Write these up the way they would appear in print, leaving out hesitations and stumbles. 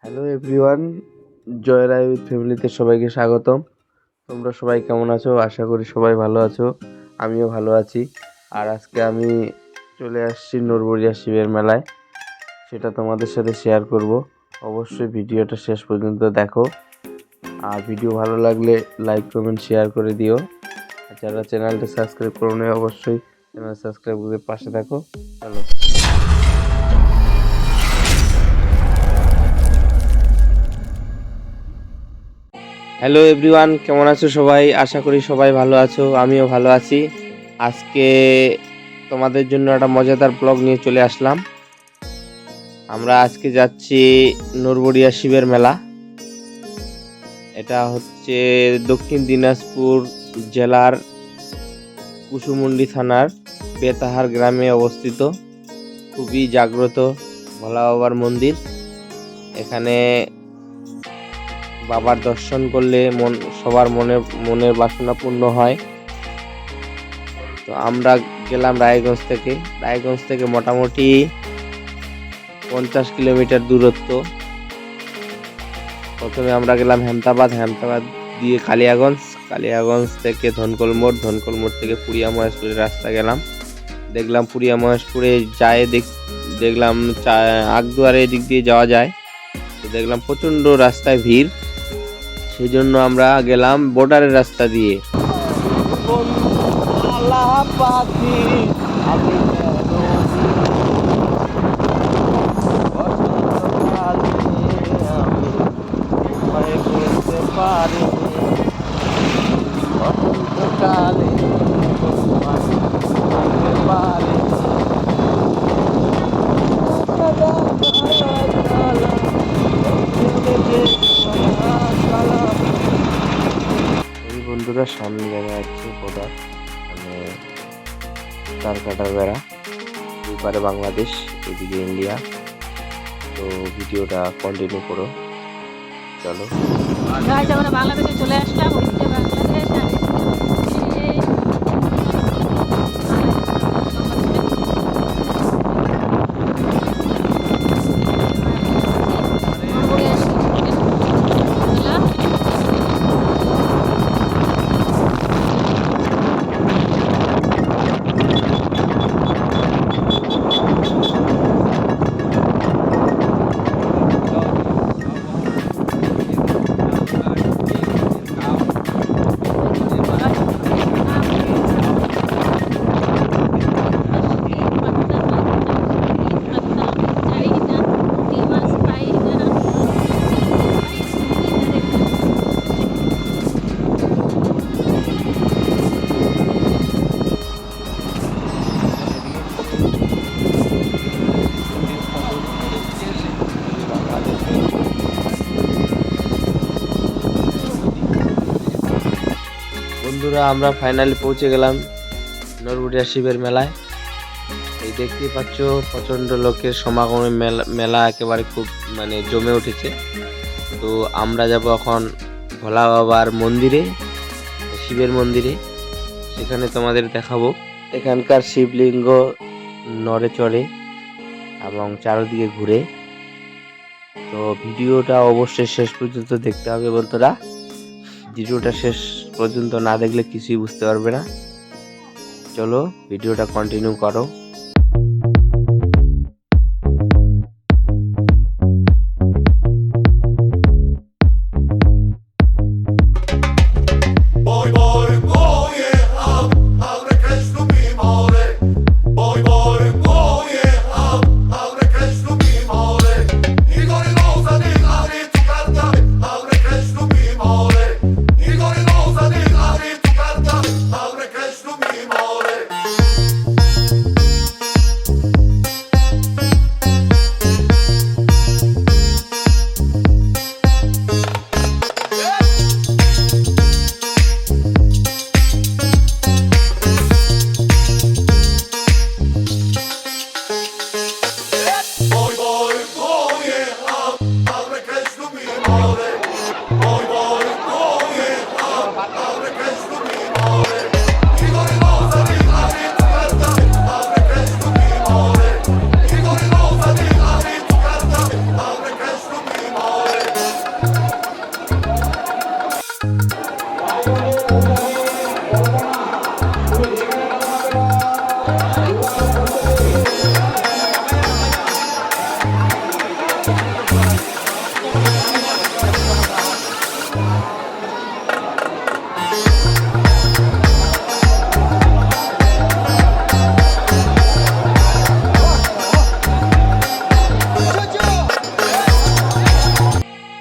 Hello everyone, Joy Roy with ফ্যামিলিতে সবাইকে স্বাগতম। তোমরা সবাই কেমন আছো? আশা করি সবাই ভালো আছো, আমিও ভালো আছি। আর আজকে আমি চলে আসছি নরবরিয়া শিবের মেলায়, সেটা তোমাদের সাথে শেয়ার করব। অবশ্যই ভিডিওটা শেষ পর্যন্ত দেখো, আর ভিডিও ভালো লাগলে লাইক কমেন্ট শেয়ার করে দিও। আর যারা চ্যানেলটা সাবস্ক্রাইব করো না, অবশ্যই চ্যানেল সাবস্ক্রাইব করে পাশে থাকো। চলো। হ্যালো এভরিওয়ান, কেমন আছো সবাই? আশা করি সবাই ভালো আছো, আমিও ভালো আছি। আজকে তোমাদের জন্য একটা মজাদার ব্লগ নিয়ে চলে আসলাম। আমরা আজকে যাচ্ছি নরবরিয়া শিবের মেলা। এটা হচ্ছে দক্ষিণ দিনাজপুর জেলার কুসুমুন্ডি থানার বেতাহার গ্রামে অবস্থিত। খুবই জাগ্রত ভোলা বাবার মন্দির। এখানে বাবার দর্শন করলে সবার মনের বাসনা পূর্ণ হয়। তো আমরা গেলাম রায়গঞ্জ থেকে মোটামুটি 50 কিলোমিটার দূরত্ব। প্রথমে আমরা গেলাম হেমতাবাদ দিয়ে কালিয়াগঞ্জ থেকে ধনকল মোড় থেকে পুরিয়া মহেশপুরের রাস্তা গেলাম। দেখলাম পুরিয়া মহেশপুরে দেখলাম আগদুয়ারে এদিক দিয়ে যাওয়া যায়। তো দেখলাম প্রচন্ড রাস্তায় ভিড়, সেই জন্য আমরা গেলাম বর্ডারের রাস্তা দিয়ে। বন্ধুরা, সামনে দেখা যাচ্ছে বর্ডার, মানে তার কাটার বেড়া, দুই পারে বাংলাদেশ, এদিকে ইন্ডিয়া। তো ভিডিওটা কন্টিনিউ করো, চলো। আমরা বাংলাদেশে চলে আসলাম। ওইদিকে বাংলাদেশ আর বন্ধুরা, আমরা ফাইনালি পৌঁছে গেলাম নরবরিয়া শিবের মেলায়। এই দেখতেই পাচ্ছ প্রচন্ড লোকের সমাগমে মেলা একেবারে খুব জমে উঠেছে। তো আমরা যাব এখন ভোলা বাবার মন্দিরে, শিবের মন্দিরে। সেখানে তোমাদের দেখাবো এখানকার শিবলিঙ্গ নড়ে চড়ে এবং চারদিকে ঘুরে। তো ভিডিওটা অবশ্যই শেষ পর্যন্ত দেখতে হবে বন্ধুরা। ভিডিওটা শেষ পর্যন্ত না দেখলে কিছুই বুঝতে পারবে না। চলো ভিডিওটা কন্টিনিউ করো।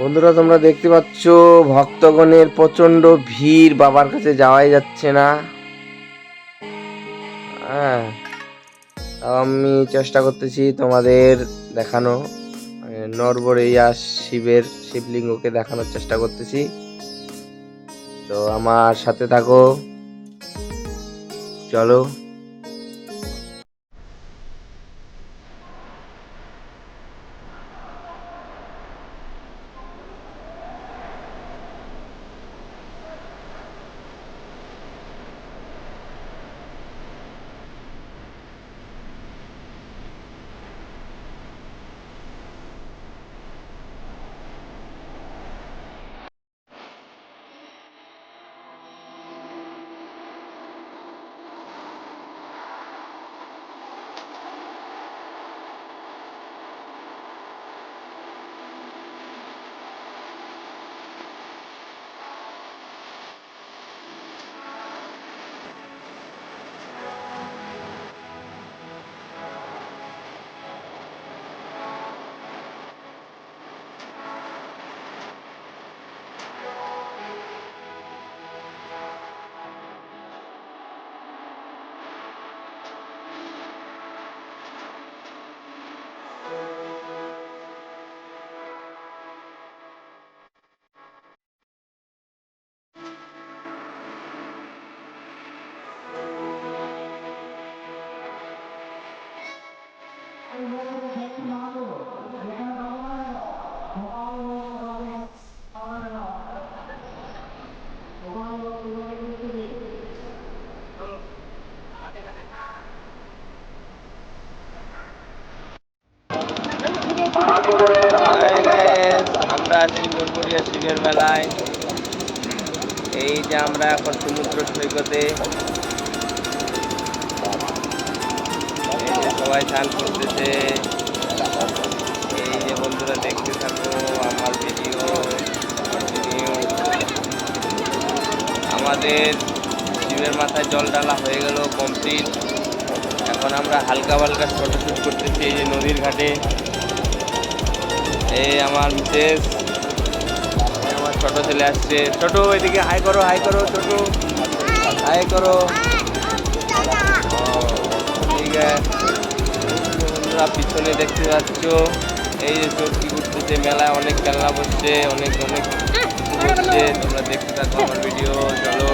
বন্ধুরা, তোমরা দেখতে পাচ্ছ ভক্তগণের প্রচন্ড ভিড়, বাবার কাছে যাওয়াই যাচ্ছে না। হ্যাঁ, তাও আমি চেষ্টা করতেছি তোমাদের দেখানো, নরবরেইয়া শিবলিঙ্গকে দেখানোর চেষ্টা করতেছি। তো আমার সাথে থাকো, চলো। আমরা আছি নরবরিয়া শিবের মেলায়। এই যে আমরা এখন সমুদ্র সৈকতে, এই যে সবাই স্নান করতেছে। এই যে বন্ধুরা দেখতে থাকো আমার ভিডিও। আমাদের শিবের মাথায় জল ঢালা হয়ে গেল কমপ্লিট। এখন আমরা হালকা হালকা ফটোশুট করতেছি এই যে নদীর ঘাটে। এই আমার মিসেস, আমার ছোট ছেলে আসছে। ছোট এদিকে হাই করো, হাই করো ছোট, হাই করো। ঠিক আছে বন্ধুরা, পিছনে দেখতে পাচ্ছ এই যে চরকি ঘুরতেছে, মেলায় অনেক খেলনা বসছে, অনেক অনেক বসছে। তোমরা দেখতে থাকো আমার ভিডিও, চলো।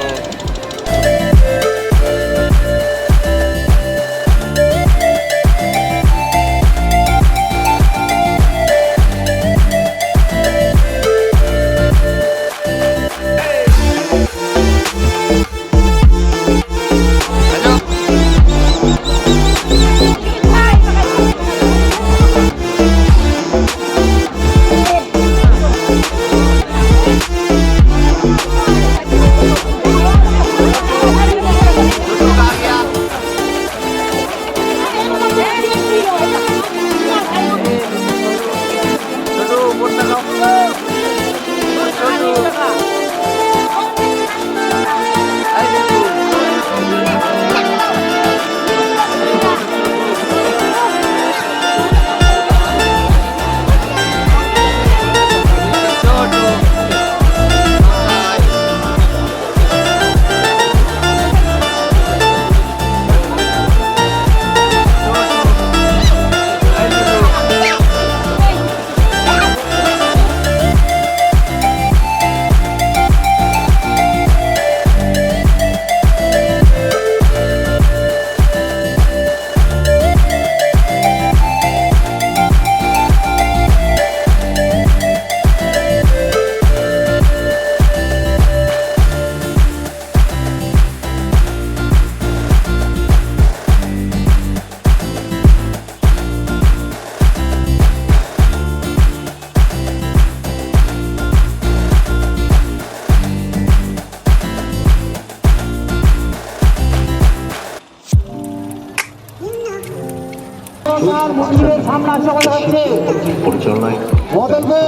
সামনে সকলে হচ্ছে পরিচালনায় বদলপুর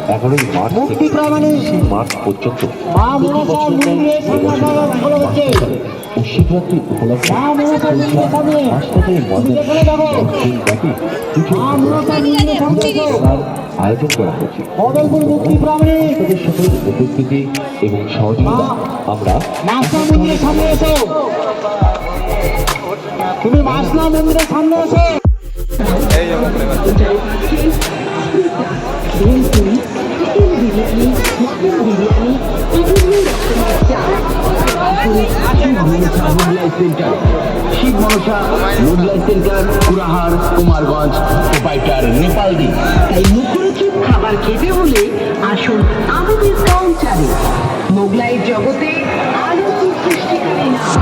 11ই মার্চ মুক্তি প্রামাণিক মার্চ পর্যন্ত মা মনসা মন্দিরের সামনে সকলে হচ্ছে ও শিবরাত্রি উপলক্ষে মা মনসা মন্দিরের সামনে হাসপাতালের তুমি যেখানে যাবো ব্যাপী কিছু মা মনসা মন্দিরের সামনে এসো। আয়োজন করা হয়েছে। বদলপুর মুক্তি প্রামাণিক আপনাদের সকলের উপস্থিতি এবং সহযোগিতা আমরা মাসনা মন্দিরের সামনে এসো তুমি মাসনা মন্দিরের সামনে এসো শিব মনসা মোগলাই সেন্টার কুড়াহার কুমারগঞ্জ প্রোপাইটার নেপালদি। তাই মুখরোচক খাবার খেতে হলে আসুন আমাদের কাউন্টারে। মোগলাইয়ের জগতে আলোকিত সৃষ্টিকারী নাম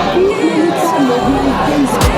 শিব মনসা মোগলাই সেন্টার।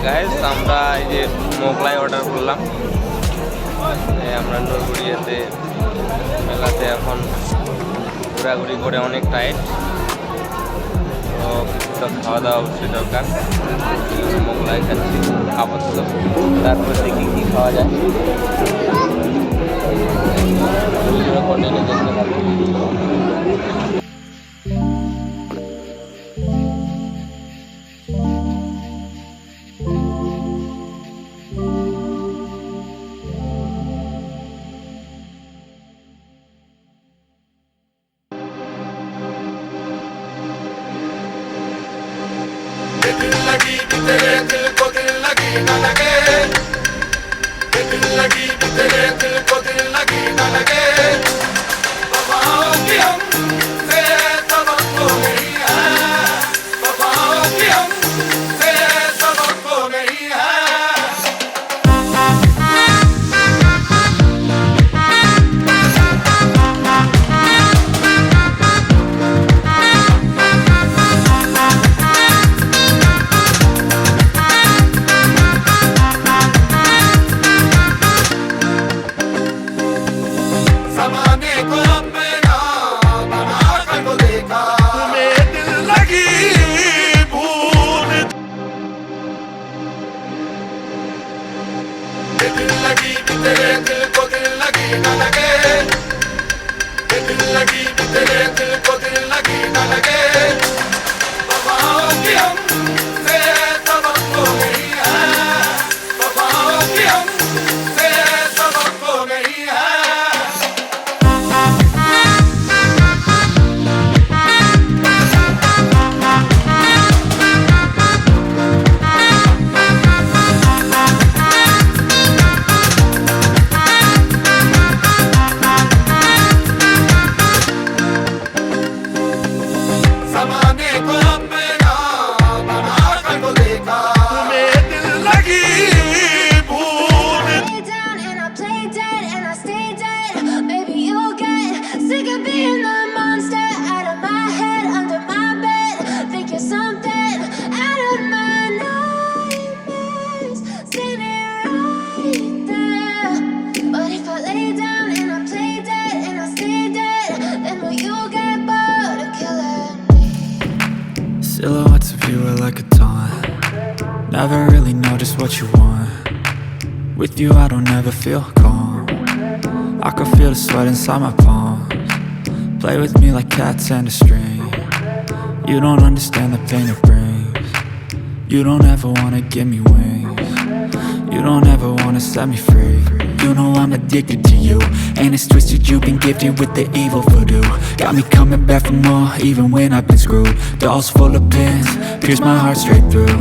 গাইস আমরা এই যে মোগলাই অর্ডার করলাম। আমরা নরগুড়িয়াতে মেলাতে এখন ঘোরাঘুরি করে অনেক টাইট, তো কিছুটা খাওয়া দাওয়া অবশ্যই দরকার। মোগলাই খাচ্ছি আপাতত, তারপর দেখি কী খাওয়া যায়। কন্টিনিউ দেখতে থাকি। दिल लगी कि तेरे दिल को दिल लगी न लगे, दिल लगी कि तेरे दिल को दिल लगी न लगे। वफाओं की हमसे सबक खो गई है, वफाओं की हमसे सबक खो गई है। ज़माने को अपना बना कर वो देखा, तुम्हें दिल लगी भूल, दिल लगी कि तेरे दिल को दिल लगी न लगे, दिल लगी कि तेरे दिल को दिल लगी न लगे। वफाओं की हमसे सबक खो गई है, वफाओं की हमसे सबक खो गई है। ज़माने को अपना बना कर वो देखा, तुम्हें दिल लगी भूल, Lay down and I play dead and I stay dead. Maybe you'll get sick of being the monster out of my head, under my bed. Think you're something out of my nightmares, standing right there. But if I lay down and I play dead and I stay dead, then will you get bored of killing me? Silhouettes of you are like a taunt. Never really know just what you want. With you I don't ever feel calm. I can feel the sweat inside my palms. Play with me like cats and a string. You don't understand the pain it brings. You don't ever wanna give me wings. You don't ever wanna set me free. You know I'm addicted to you, and it's twisted, you've been gifted with the evil voodoo. Got me coming back for more, even when I've been screwed. Dolls full of pins, pierce my heart straight through.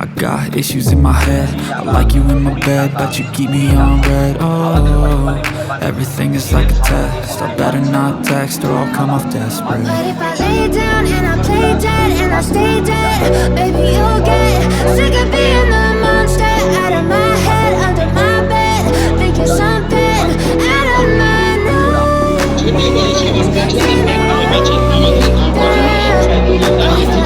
I got issues in my head. I like you in my bed, but you keep me on red. Oh, everything is like a test. I better not text or I'll come off desperate. But if I lay down and I play dead and I stay dead, baby, you'll get sick of being the monster out of my head, under my bed. Think you're something out of my nose. If I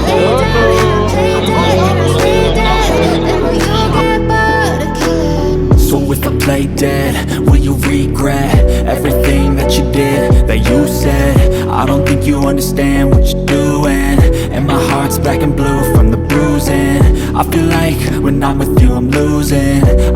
lay down and I play dead and I stay dead, then will you get bored of killing? So if I play dead, will you regret everything that you did, that you said? I don't think you understand what you're doing, and my heart's black and blue from the bruising. I feel like when I'm with you I'm losing.